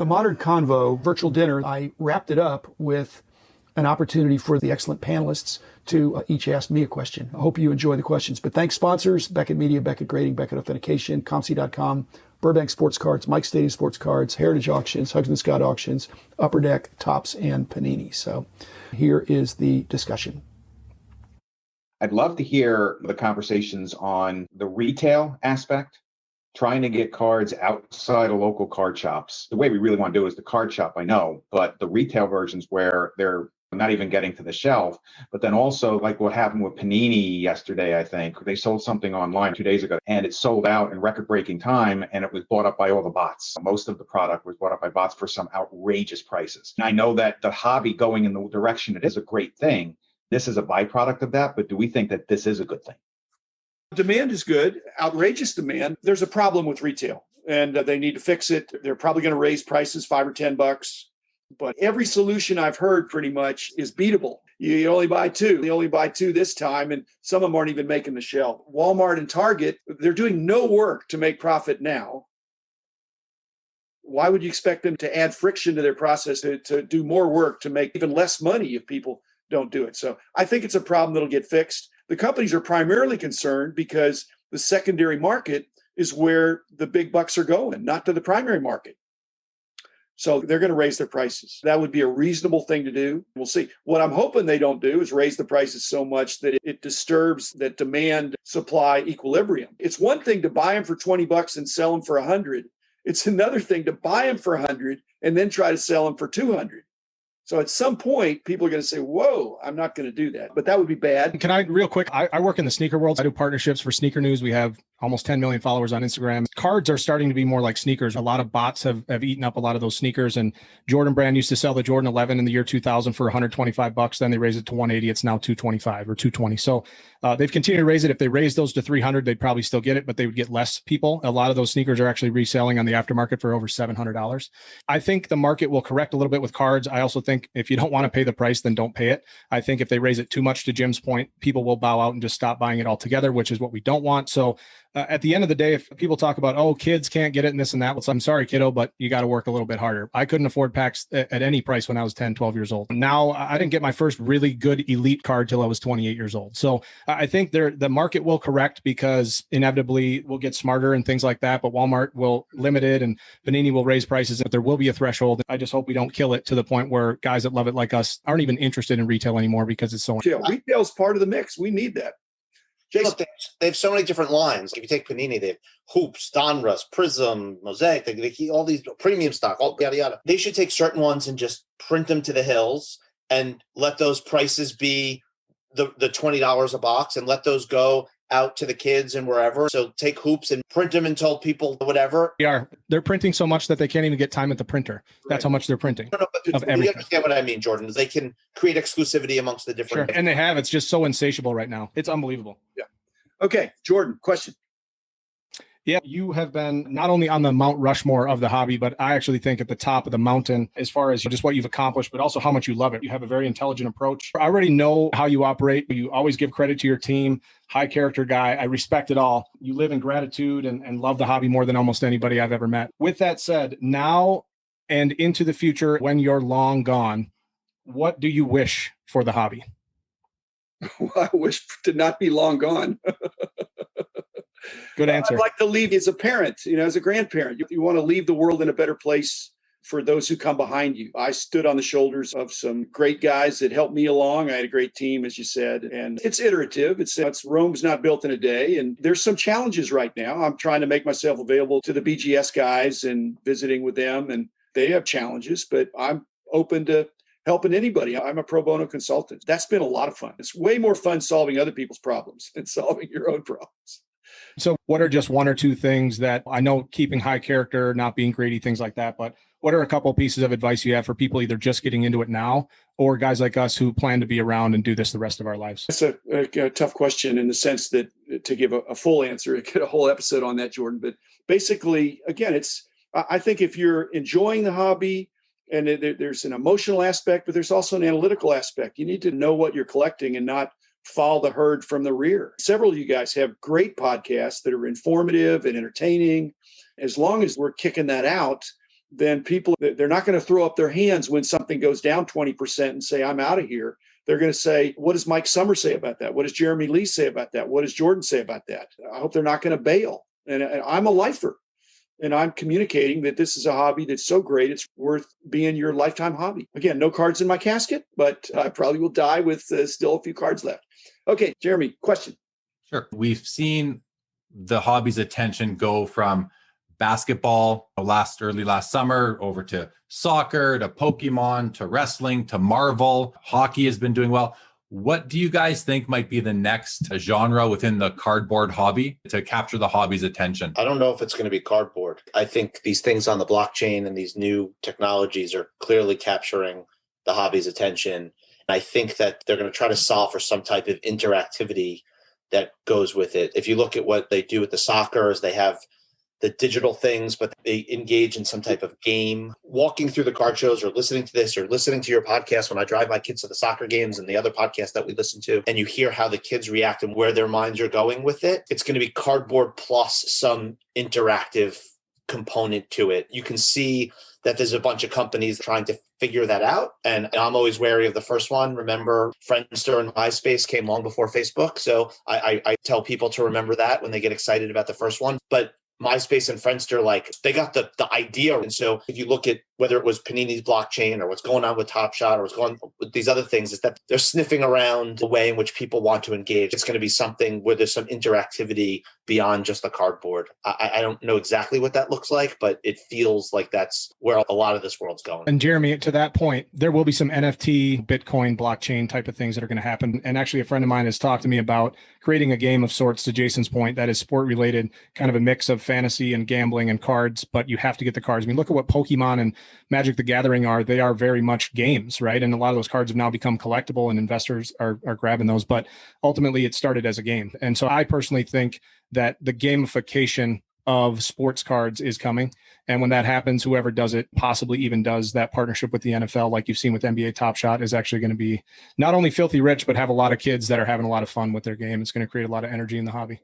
the Modern Convo virtual dinner, I wrapped it up with an opportunity for the excellent panelists to each ask me a question. I hope you enjoy the questions. But thanks sponsors, Beckett Media, Beckett Grading, Beckett Authentication, ComC.com, Burbank Sports Cards, Mike Stadium Sports Cards, Heritage Auctions, Hugs and Scott Auctions, Upper Deck, Topps, and Panini. So here is the discussion. I'd love to hear the conversations on the retail aspect, trying to get cards outside of local card shops. The way we really want to do it is the card shop, I know, but the retail versions where they're not even getting to the shelf. But then also like what happened with Panini yesterday, I think they sold something online 2 days ago and it sold out in record-breaking time and it was bought up by all the bots. Most of the product was bought up by bots for some outrageous prices. And I know that the hobby going in the direction it is a great thing. This is a byproduct of that, but do we think that this is a good thing? Demand is good, outrageous demand. There's a problem with retail and they need to fix it. They're probably going to raise prices $5 or $10. But every solution I've heard pretty much is beatable. You only buy two. You only buy two this time, and some of them aren't even making the shelf. Walmart and Target, they're doing no work to make profit now. Why would you expect them to add friction to their process to do more work to make even less money if people don't do it? So I think it's a problem that'll get fixed. The companies are primarily concerned because the secondary market is where the big bucks are going, not to the primary market. So they're going to raise their prices. That would be a reasonable thing to do. We'll see. What I'm hoping they don't do is raise the prices so much that it disturbs that demand supply equilibrium. It's one thing to buy them for $20 and sell them for $100. It's another thing to buy them for $100 and then try to sell them for $200. So at some point, people are going to say, whoa, I'm not going to do that. But that would be bad. Can I, real quick, I work in the sneaker world. I do partnerships for Sneaker News. We have almost 10 million followers on Instagram. Cards are starting to be more like sneakers. A lot of bots have eaten up a lot of those sneakers. And Jordan Brand used to sell the Jordan 11 in the year 2000 for $125. Then they raised it to 180. It's now 225 or 220. So they've continued to raise it. If they raised those to 300, they'd probably still get it, but they would get less people. A lot of those sneakers are actually reselling on the aftermarket for over $700. I think the market will correct a little bit with cards. I also think if you don't want to pay the price, then don't pay it. I think if they raise it too much, to Jim's point, people will bow out and just stop buying it altogether, which is what we don't want. So at the end of the day, if people talk about, oh, kids can't get it and this and that, well, I'm sorry, kiddo, but you got to work a little bit harder. I couldn't afford packs at any price when I was 10, 12 years old. Now I didn't get my first really good elite card till I was 28 years old. So I think the market will correct because inevitably we'll get smarter and things like that, but Walmart will limit it and Panini will raise prices. But there will be a threshold. I just hope we don't kill it to the point where guys that love it like us aren't even interested in retail anymore because it's so. Yeah, retail is part of the mix. We need that. Look, they have so many different lines. If you take Panini, they have Hoops, Donruss, Prism, Mosaic. They keep all these premium stock, all yada yada. They should take certain ones and just print them to the hills and let those prices be the $20 a box and let those go out to the kids and wherever. So take Hoops and print them and tell people whatever. They're printing so much that they can't even get time at the printer. That's how much they're printing. No, but of you everything. understand what I mean, Jordan. They can create exclusivity amongst the different. Sure. And they have. It's just so insatiable right now. It's unbelievable. Yeah. Okay, Jordan, question. Yeah, you have been not only on the Mount Rushmore of the hobby, but I actually think at the top of the mountain as far as just what you've accomplished, but also how much you love it. You have a very intelligent approach. I already know how you operate. You always give credit to your team. High character guy. I respect it all. You live in gratitude and love the hobby more than almost anybody I've ever met. With that said, now and into the future, when you're long gone, what do you wish for the hobby? Well, I wish to not be long gone. Good answer. I'd like to leave as a parent, as a grandparent. You want to leave the world in a better place for those who come behind you. I stood on the shoulders of some great guys that helped me along. I had a great team, as you said, and it's iterative. It's Rome's not built in a day, and there's some challenges right now. I'm trying to make myself available to the BGS guys and visiting with them, and they have challenges, but I'm open to helping anybody. I'm a pro bono consultant. That's been a lot of fun. It's way more fun solving other people's problems than solving your own problems. So what are just one or two things that I know, keeping high character, not being greedy, things like that, but what are a couple of pieces of advice you have for people either just getting into it now or guys like us who plan to be around and do this the rest of our lives? That's a tough question in the sense that to give a full answer, get a whole episode on that, Jordan. But basically, again, I think if you're enjoying the hobby, and there's an emotional aspect, but there's also an analytical aspect. You need to know what you're collecting and not follow the herd from the rear. Several of you guys have great podcasts that are informative and entertaining. As long as we're kicking that out, then people, they're not going to throw up their hands when something goes down 20% and say, I'm out of here. They're going to say, what does Mike Sommer say about that? What does Jeremy Lee say about that? What does Jordan say about that? I hope they're not going to bail. And I'm a lifer. And I'm communicating that this is a hobby that's so great, it's worth being your lifetime hobby. Again, no cards in my casket, but I probably will die with still a few cards left. Okay, Jeremy, question. Sure. We've seen the hobby's attention go from basketball early last summer over to soccer, to Pokemon, to wrestling, to Marvel. Hockey has been doing well. What do you guys think might be the next genre within the cardboard hobby to capture the hobby's attention? I don't know if it's going to be cardboard. I think these things on the blockchain and these new technologies are clearly capturing the hobby's attention. And I think that they're going to try to solve for some type of interactivity that goes with it. If you look at what they do with the soccer, is they have the digital things, but they engage in some type of game. Walking through the card shows or listening to this or listening to your podcast when I drive my kids to the soccer games and the other podcasts that we listen to, and you hear how the kids react and where their minds are going with it, it's going to be cardboard plus some interactive component to it. You can see that there's a bunch of companies trying to figure that out. And I'm always wary of the first one. Remember, Friendster and MySpace came long before Facebook. So I tell people to remember that when they get excited about the first one. But MySpace and Friendster, like, they got the idea. And so if you look at whether it was Panini's blockchain or what's going on with Top Shot or what's going on with these other things, is that they're sniffing around the way in which people want to engage. It's going to be something where there's some interactivity beyond just the cardboard. I don't know exactly what that looks like, but it feels like that's where a lot of this world's going. And Jeremy, to that point, there will be some NFT, Bitcoin, blockchain type of things that are going to happen. And actually, a friend of mine has talked to me about creating a game of sorts, to Jason's point, that is sport related, kind of a mix of fantasy and gambling and cards, but you have to get the cards. I mean, look at what Pokemon and Magic the Gathering are. They are very much games, right? And a lot of those cards have now become collectible and investors are grabbing those, but ultimately it started as a game. And so I personally think that the gamification of sports cards is coming. And when that happens, whoever does it, possibly even does that partnership with the NFL, like you've seen with NBA Top Shot, is actually going to be not only filthy rich, but have a lot of kids that are having a lot of fun with their game. It's going to create a lot of energy in the hobby.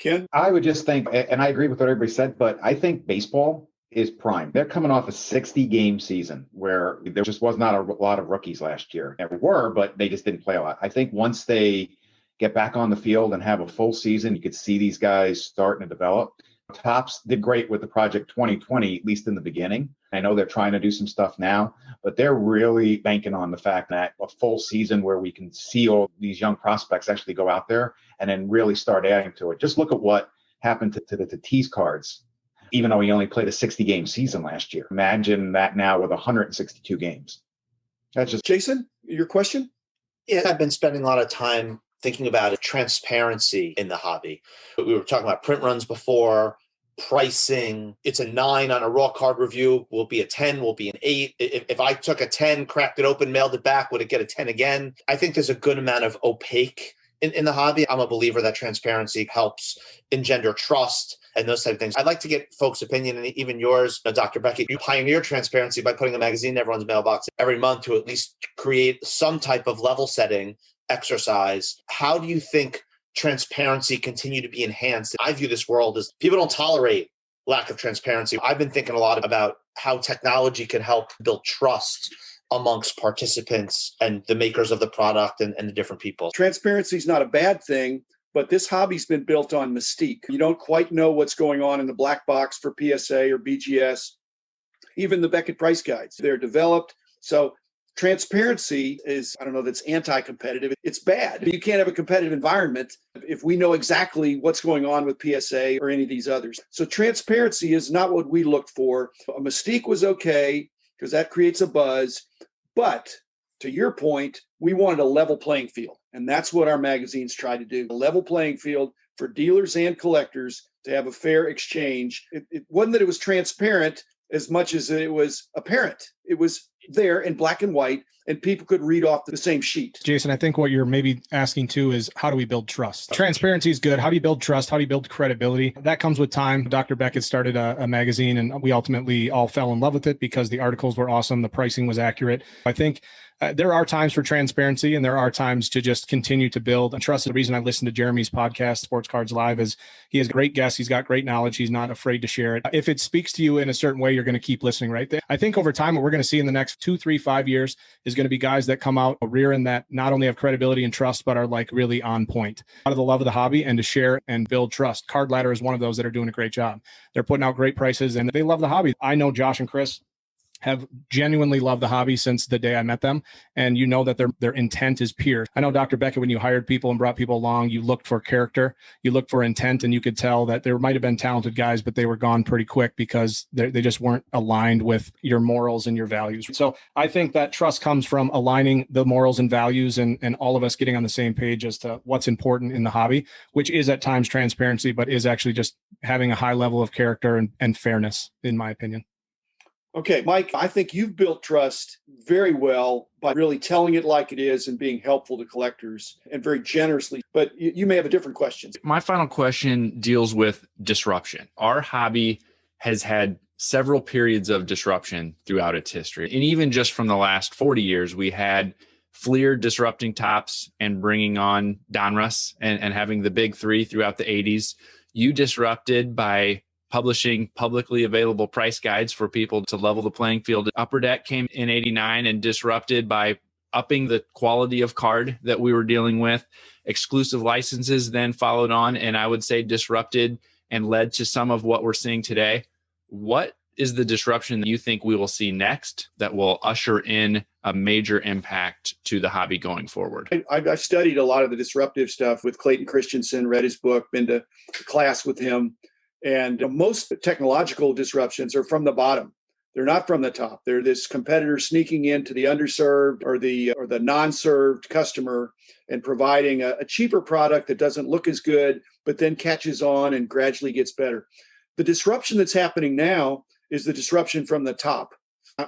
Ken? I would just think, and I agree with what everybody said, but I think baseball is prime. They're coming off a 60-game season where there just was not a lot of rookies last year. There were, but they just didn't play a lot. I think once they get back on the field and have a full season, you could see these guys starting to develop. Topps did great with the Project 2020, at least in the beginning. I know they're trying to do some stuff now, but they're really banking on the fact that a full season where we can see all these young prospects actually go out there and then really start adding to it. Just look at what happened to the Tatis cards, even though he only played a 60-game season last year. Imagine that now with 162 games. That's just... Jason, your question? Yeah, I've been spending a lot of time thinking about transparency in the hobby. We were talking about print runs before, pricing. It's a 9 on a raw card review. Will be a 10, will be an 8. If I took a 10, cracked it open, mailed it back, would it get a 10 again? I think there's a good amount of opaque in the hobby. I'm a believer that transparency helps engender trust and those type of things. I'd like to get folks' opinion, and even yours, Dr. Beckett. You pioneer transparency by putting a magazine in everyone's mailbox every month to at least create some type of level setting exercise. How do you think transparency continue to be enhanced? I view this world as people don't tolerate lack of transparency. I've been thinking a lot about how technology can help build trust amongst participants and the makers of the product and the different people. Transparency is not a bad thing, but this hobby's been built on mystique. You don't quite know what's going on in the black box for PSA or BGS, even the Beckett price guides. They're developed. So transparency is, I don't know, that's anti-competitive. It's bad. You can't have a competitive environment if we know exactly what's going on with PSA or any of these others. So transparency is not what we looked for. A mystique was okay because that creates a buzz. But to your point, we wanted a level playing field. And that's what our magazines try to do. A level playing field for dealers and collectors to have a fair exchange. It wasn't that it was transparent as much as it was apparent. It was there in black and white, and people could read off the same sheet. Jason, I think what you're maybe asking too is how do we build trust? Transparency is good. How do you build trust? How do you build credibility? That comes with time. Dr. Beckett started a magazine, and we ultimately all fell in love with it because the articles were awesome. The pricing was accurate. I think there are times for transparency, and there are times to just continue to build and trust. The reason I listen to Jeremy's podcast, Sports Cards Live, is he has great guests. He's got great knowledge. He's not afraid to share it. If it speaks to you in a certain way, you're going to keep listening, right? I think over time, what we're going to see in the next 2, 3, 5 years is going to be guys that come out rearing that not only have credibility and trust, but are like really on point out of the love of the hobby and to share and build trust. Card Ladder is one of those that are doing a great job. They're putting out great prices and they love the hobby. I know Josh and Chris have genuinely loved the hobby since the day I met them. And you know that their intent is pure. I know, Dr. Beckett, when you hired people and brought people along, you looked for character, you looked for intent, and you could tell that there might have been talented guys, but they were gone pretty quick because they just weren't aligned with your morals and your values. So I think that trust comes from aligning the morals and values and all of us getting on the same page as to what's important in the hobby, which is at times transparency, but is actually just having a high level of character and fairness, in my opinion. Okay, Mike, I think you've built trust very well by really telling it like it is and being helpful to collectors and very generously. But you may have a different question. My final question deals with disruption. Our hobby has had several periods of disruption throughout its history. And even just from the last 40 years, we had Fleer disrupting tops and bringing on Donruss and having the big three throughout the 80s. You disrupted by publishing publicly available price guides for people to level the playing field. Upper Deck came in 89 and disrupted by upping the quality of card that we were dealing with. Exclusive licenses then followed on, and I would say disrupted and led to some of what we're seeing today. What is the disruption that you think we will see next that will usher in a major impact to the hobby going forward? I've studied a lot of the disruptive stuff with Clayton Christensen, read his book, been to class with him. And most technological disruptions are from the bottom. They're not from the top. They're this competitor sneaking into the underserved or the non-served customer and providing a cheaper product that doesn't look as good, but then catches on and gradually gets better. The disruption that's happening now is the disruption from the top.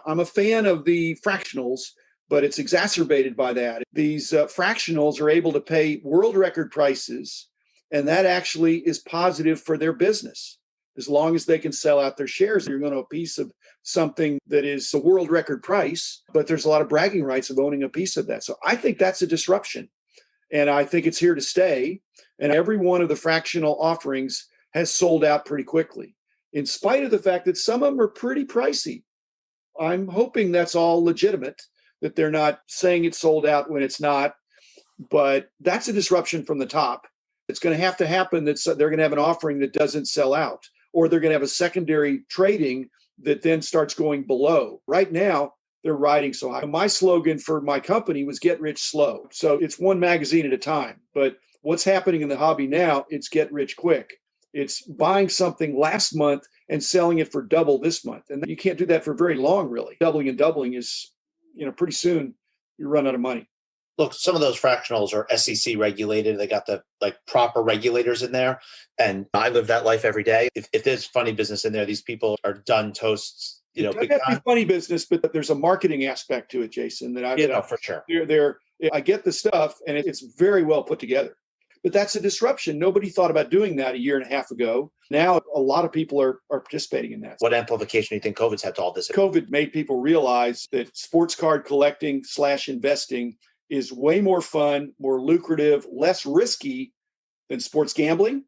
I'm a fan of the fractionals, but it's exacerbated by that. These fractionals are able to pay world record prices, and that actually is positive for their business. As long as they can sell out their shares, you're going to a piece of something that is a world record price, but there's a lot of bragging rights of owning a piece of that. So I think that's a disruption. And I think it's here to stay. And every one of the fractional offerings has sold out pretty quickly, in spite of the fact that some of them are pretty pricey. I'm hoping that's all legitimate, that they're not saying it's sold out when it's not. But that's a disruption from the top. It's going to happen that they're going to have an offering that doesn't sell out, or they're going to have a secondary trading that then starts going below. Right now, they're riding so high. My slogan for my company was get rich slow. So it's one magazine at a time. But what's happening in the hobby now, it's get rich quick. It's buying something last month and selling it for double this month. And you can't do that for very long, really. Doubling and doubling is, pretty soon you run out of money. Look, some of those fractionals are SEC regulated. They got the proper regulators in there. And I live that life every day. If there's funny business in there, these people are done toasts. It doesn't have to be funny business, but there's a marketing aspect to it, Jason. For sure. I get the stuff, and it's very well put together. But that's a disruption. Nobody thought about doing that a year and a half ago. Now a lot of people are participating in that. What amplification do you think COVID's had to all this? COVID made people realize that sports card collecting / investing is way more fun, more lucrative, less risky than sports gambling,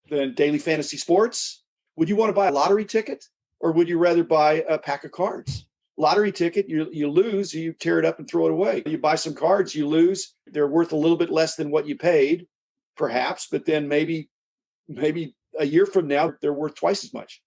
than daily fantasy sports. Would you want to buy a lottery ticket, or would you rather buy a pack of cards? Lottery ticket, you lose, you tear it up and throw it away. You buy some cards, you lose. They're worth a little bit less than what you paid, perhaps, but then maybe a year from now, they're worth twice as much.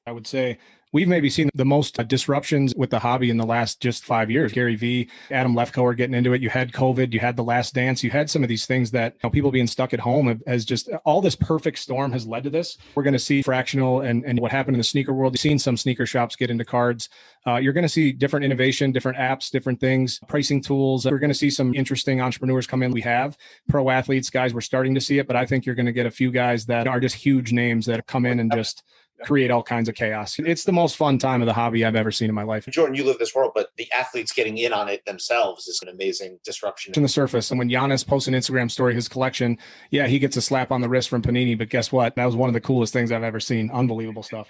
I would say we've maybe seen the most disruptions with the hobby in the last just 5 years. Gary Vee, Adam Lefkoe are getting into it. You had COVID, you had The Last Dance, you had some of these things that people being stuck at home has just all this perfect storm has led to this. We're going to see fractional and what happened in the sneaker world. You've seen some sneaker shops get into cards. You're going to see different innovation, different apps, different things, pricing tools. We're going to see some interesting entrepreneurs come in. We have pro athletes, guys, we're starting to see it, but I think you're going to get a few guys that are just huge names that come in and just create all kinds of chaos. It's the most fun time of the hobby I've ever seen in my life. Jordan, you live this world, but the athletes getting in on it themselves is an amazing disruption. On the surface, and when Giannis posts an Instagram story, his collection, yeah, he gets a slap on the wrist from Panini, but guess what? That was one of the coolest things I've ever seen. Unbelievable stuff.